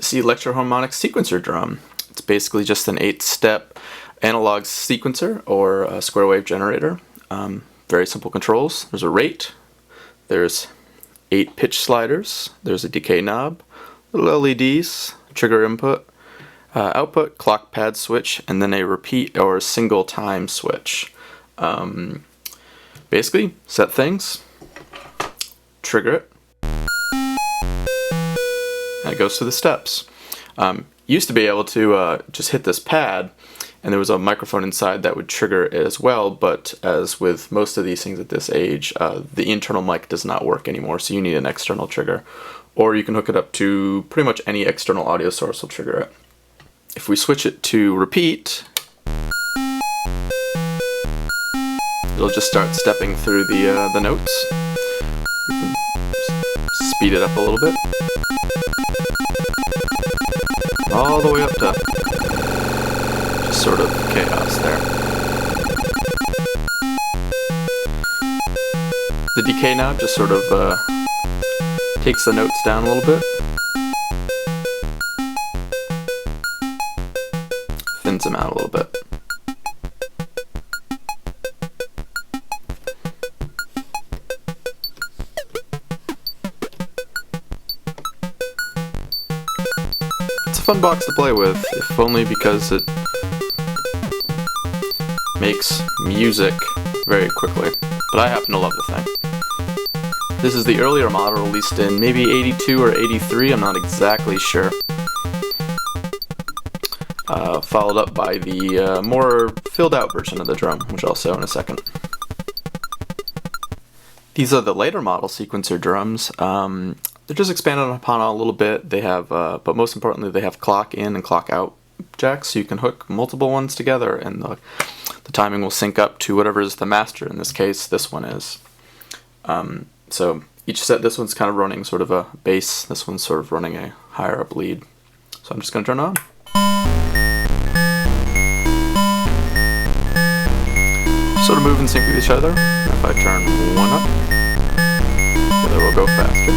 It's the Electro Harmonix sequencer drum. It's basically just an 8-step analog sequencer or a square wave generator. Very simple controls. There's a rate, there's 8 pitch sliders, there's a decay knob, little LEDs, trigger input, output, clock pad switch, and then a repeat or single time switch. Basically, set things, trigger it, and it goes through the steps. Used to be able to just hit this pad, and there was a microphone inside that would trigger it as well, but as with most of these things at this age, the internal mic does not work anymore, so you need an external trigger. Or you can hook it up to pretty much any external audio source will trigger it. If we switch it to repeat, it'll just start stepping through the notes. We can speed it up a little bit. All the way up to just sort of chaos there. The decay knob just sort of takes the notes down a little bit. Thins them out a little bit. It's a fun box to play with, if only because it makes music very quickly. But I happen to love the thing. This is the earlier model, released in maybe 82 or 83, I'm not exactly sure. Followed up by the more filled out version of the drum, which I'll show in a second. These are the later model sequencer drums. They're just expanded upon a little bit. They have, but most importantly, they have clock in and clock out jacks, so you can hook multiple ones together, and the timing will sync up to whatever is the master. In this case, this one is. So each set, this one's kind of running sort of a bass, this one's sort of running a higher up lead. So I'm just going to turn it on. Sort of move in sync with each other. If I turn one up, the other will go faster.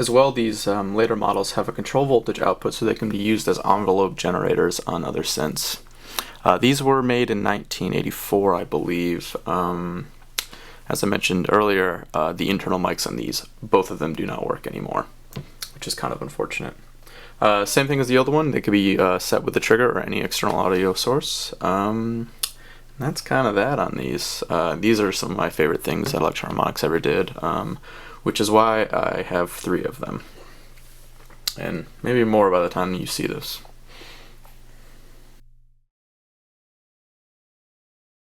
As well, these later models have a control voltage output so they can be used as envelope generators on other synths. These were made in 1984, I believe. As I mentioned earlier, the internal mics on these, both of them do not work anymore, which is kind of unfortunate. Same thing as the other one, they could be set with the trigger or any external audio source. That's kind of that on these. These are some of my favorite things that Electro Harmonix ever did, which is why I have 3 of them. And maybe more by the time you see this.